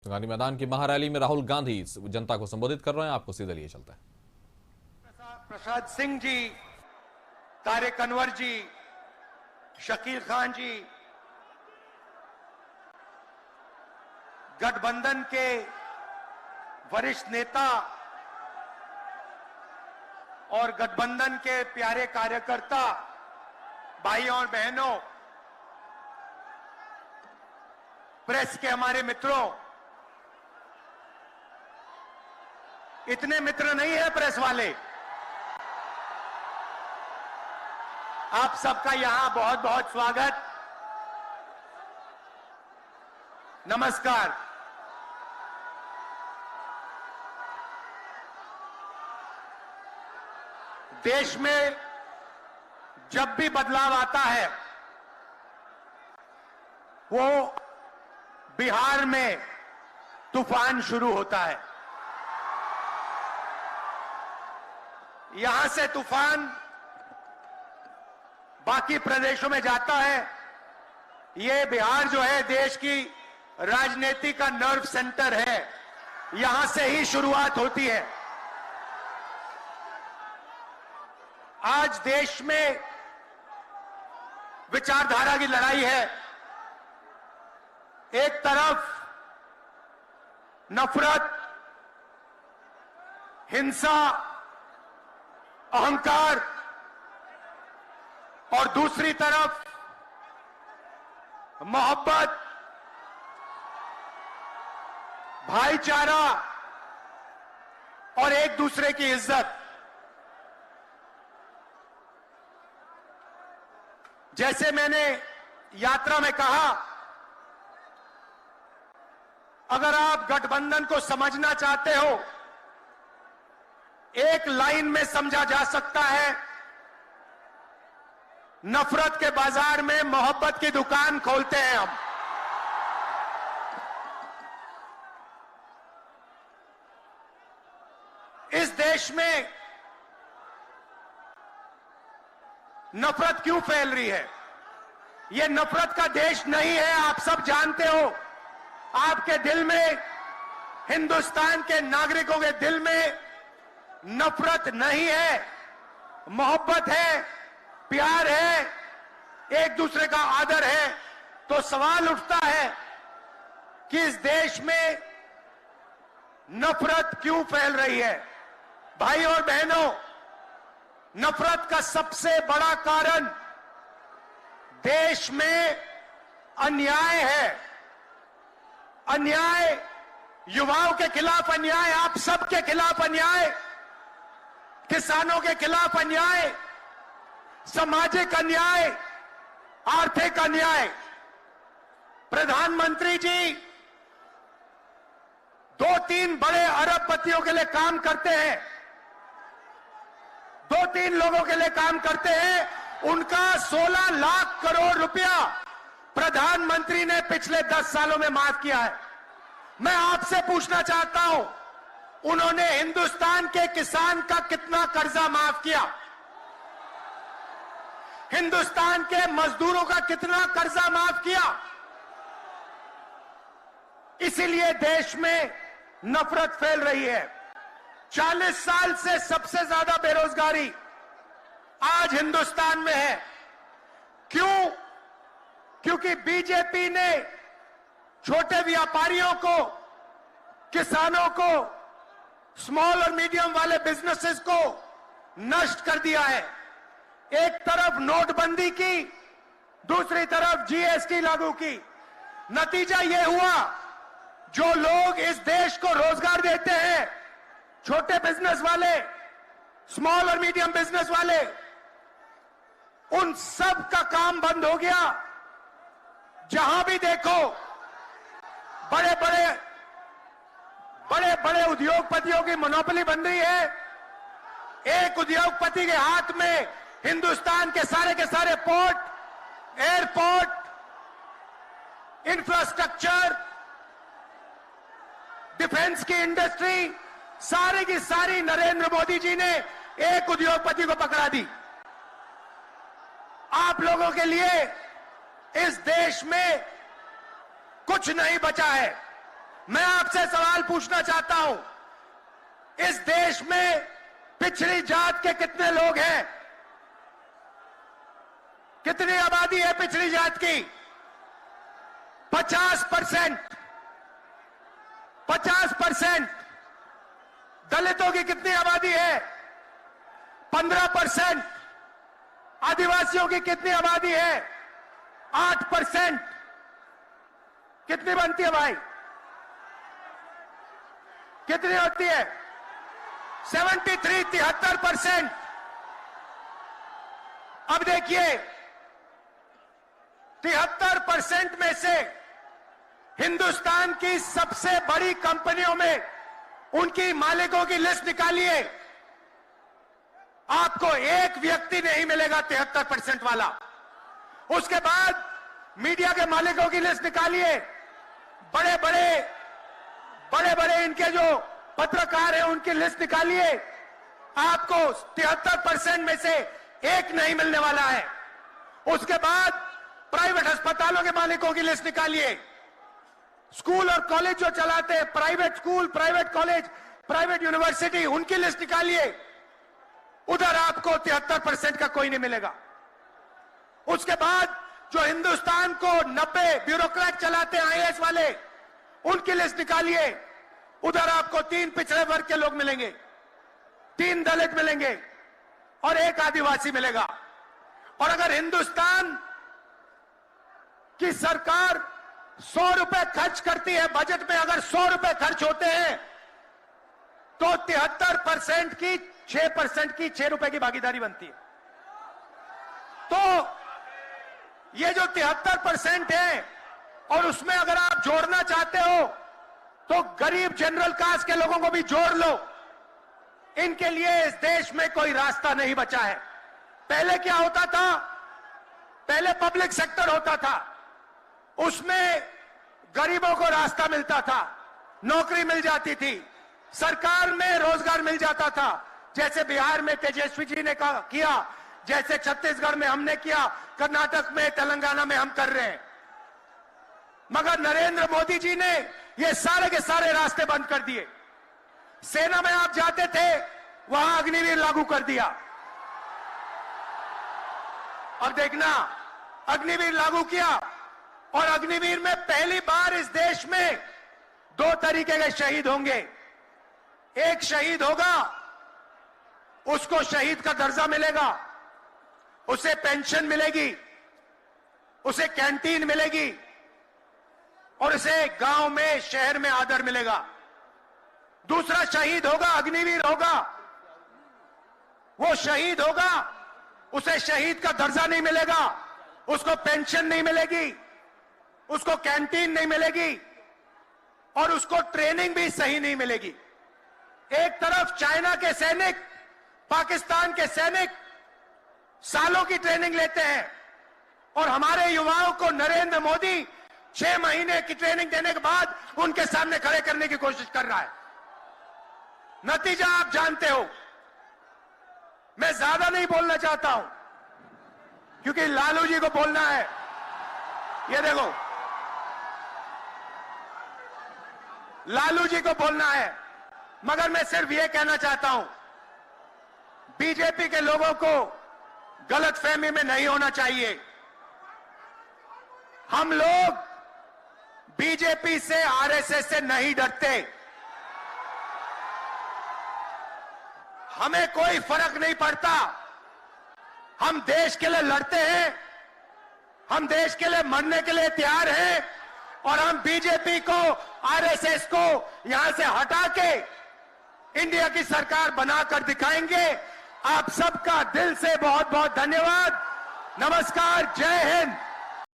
तो गांधी मैदान की महारैली में राहुल गांधी जनता को संबोधित कर रहे हैं। आपको सीधे लिए चलते हैं। प्रसाद सिंह जी, तारिक अनवर जी, शकील खान जी, गठबंधन के वरिष्ठ नेता और गठबंधन के प्यारे कार्यकर्ता, भाइयों और बहनों, प्रेस के हमारे मित्रों, इतने मित्र नहीं है प्रेस वाले। आप सबका यहां बहुत बहुत स्वागत, नमस्कार। देश में जब भी बदलाव आता है वो बिहार में तूफान शुरू होता है। यहां से तूफान बाकी प्रदेशों में जाता है। ये बिहार जो है देश की राजनीति का नर्व सेंटर है, यहां से ही शुरुआत होती है। आज देश में विचारधारा की लड़ाई है। एक तरफ नफरत, हिंसा, अहंकार और दूसरी तरफ मोहब्बत, भाईचारा और एक दूसरे की इज्जत। जैसे मैंने यात्रा में कहा, अगर आप गठबंधन को समझना चाहते हो, एक लाइन में समझा जा सकता है, नफरत के बाजार में मोहब्बत की दुकान खोलते हैं हम। इस देश में नफरत क्यों फैल रही है? यह नफरत का देश नहीं है, आप सब जानते हो। आपके दिल में, हिंदुस्तान के नागरिकों के दिल में नफरत नहीं है, मोहब्बत है, प्यार है, एक दूसरे का आदर है। तो सवाल उठता है कि इस देश में नफरत क्यों फैल रही है? भाई और बहनों, नफरत का सबसे बड़ा कारण देश में अन्याय है। अन्याय, युवाओं के खिलाफ अन्याय, आप सबके खिलाफ अन्याय, किसानों के खिलाफ अन्याय, सामाजिक अन्याय, आर्थिक अन्याय। प्रधानमंत्री जी 2-3 बड़े अरबपतियों के लिए काम करते हैं, 2-3 लोगों के लिए काम करते हैं। उनका 16 लाख करोड़ रुपया प्रधानमंत्री ने पिछले 10 सालों में माफ किया है। मैं आपसे पूछना चाहता हूं, उन्होंने हिंदुस्तान के किसान का कितना कर्जा माफ किया? हिंदुस्तान के मजदूरों का कितना कर्जा माफ किया? इसीलिए देश में नफरत फैल रही है। 40 साल से सबसे ज्यादा बेरोजगारी आज हिंदुस्तान में है। क्यों? क्योंकि बीजेपी ने छोटे व्यापारियों को, किसानों को, स्मॉल और मीडियम वाले बिजनेसेस को नष्ट कर दिया है। एक तरफ नोटबंदी की, दूसरी तरफ जीएसटी लागू की। नतीजा यह हुआ, जो लोग इस देश को रोजगार देते हैं, छोटे बिजनेस वाले, स्मॉल और मीडियम बिजनेस वाले, उन सब का काम बंद हो गया। जहां भी देखो बड़े बड़े उद्योगपतियों की मोनोपोली बन रही है। एक उद्योगपति के हाथ में हिंदुस्तान के सारे पोर्ट, एयरपोर्ट, इंफ्रास्ट्रक्चर, डिफेंस की इंडस्ट्री, सारी की सारी नरेंद्र मोदी जी ने एक उद्योगपति को पकड़ा दी। आप लोगों के लिए इस देश में कुछ नहीं बचा है। मैं आपसे सवाल पूछना चाहता हूं, इस देश में पिछड़ी जात के कितने लोग हैं? कितनी आबादी है पिछड़ी जात की? 50%। 50%। दलितों की कितनी आबादी है? 15%। आदिवासियों की कितनी आबादी है? 8%। कितनी बनती है भाई? कितनी होती है? 73% अब देखिए, 73% में से हिंदुस्तान की सबसे बड़ी कंपनियों में उनकी मालिकों की लिस्ट निकालिए, आपको एक व्यक्ति नहीं मिलेगा 73% वाला। उसके बाद मीडिया के मालिकों की लिस्ट निकालिए, बड़े बड़े इनके जो पत्रकार हैं उनकी लिस्ट निकालिए, आपको 73% में से एक नहीं मिलने वाला है। उसके बाद प्राइवेट अस्पतालों के मालिकों की लिस्ट निकालिए, स्कूल और कॉलेज जो चलाते हैं, private school, private college, private university, उनकी लिस्ट निकालिए, उधर आपको 73% का कोई नहीं मिलेगा। उसके बाद जो हिंदुस्तान को 90 ब्यूरोक्रेट चलाते हैं, आईएएस वाले, उनकी लिस्ट निकालिए, उधर आपको 3 पिछड़े वर्ग के लोग मिलेंगे, 3 दलित मिलेंगे और 1 आदिवासी मिलेगा। और अगर हिंदुस्तान की सरकार 100 रुपए खर्च करती है, बजट में अगर 100 रुपए खर्च होते हैं तो 73% की 6% की 6 रुपए की भागीदारी बनती है। तो ये जो 73% है, और उसमें अगर आप जोड़ना चाहते हो तो गरीब जनरल कास्ट के लोगों को भी जोड़ लो। इनके लिए इस देश में कोई रास्ता नहीं बचा है। पहले क्या होता था? पहले पब्लिक सेक्टर होता था, उसमें गरीबों को रास्ता मिलता था, नौकरी मिल जाती थी, सरकार में रोजगार मिल जाता था, जैसे बिहार में तेजस्वी जी ने किया, जैसे छत्तीसगढ़ में हमने किया, कर्नाटक में, तेलंगाना में हम कर रहे हैं। मगर नरेंद्र मोदी जी ने ये सारे के सारे रास्ते बंद कर दिए। सेना में आप जाते थे, वहां अग्निवीर लागू कर दिया। अब देखना, अग्निवीर लागू किया, और अग्निवीर में पहली बार इस देश में 2 तरीके के शहीद होंगे। एक शहीद होगा, उसको शहीद का दर्जा मिलेगा, उसे पेंशन मिलेगी, उसे कैंटीन मिलेगी, और उसे गांव में, शहर में आदर मिलेगा। दूसरा शहीद होगा, अग्निवीर होगा, वो शहीद होगा, उसे शहीद का दर्जा नहीं मिलेगा, उसको पेंशन नहीं मिलेगी, उसको कैंटीन नहीं मिलेगी, और उसको ट्रेनिंग भी सही नहीं मिलेगी। एक तरफ चाइना के सैनिक, पाकिस्तान के सैनिक सालों की ट्रेनिंग लेते हैं, और हमारे युवाओं को नरेंद्र मोदी 6 महीने की ट्रेनिंग देने के बाद उनके सामने खड़े करने की कोशिश कर रहा है। नतीजा आप जानते हो। मैं ज्यादा नहीं बोलना चाहता हूं, क्योंकि लालू जी को बोलना है। ये देखो, लालू जी को बोलना है, मगर मैं सिर्फ ये कहना चाहता हूं, बीजेपी के लोगों को गलतफहमी में नहीं होना चाहिए। हम लोग बीजेपी से, आरएसएस से नहीं डरते। हमें कोई फर्क नहीं पड़ता। हम देश के लिए लड़ते हैं, हम देश के लिए मरने के लिए तैयार हैं, और हम बीजेपी को, आरएसएस को यहां से हटा के इंडिया की सरकार बनाकर दिखाएंगे। आप सबका दिल से बहुत बहुत धन्यवाद। नमस्कार, जय हिंद।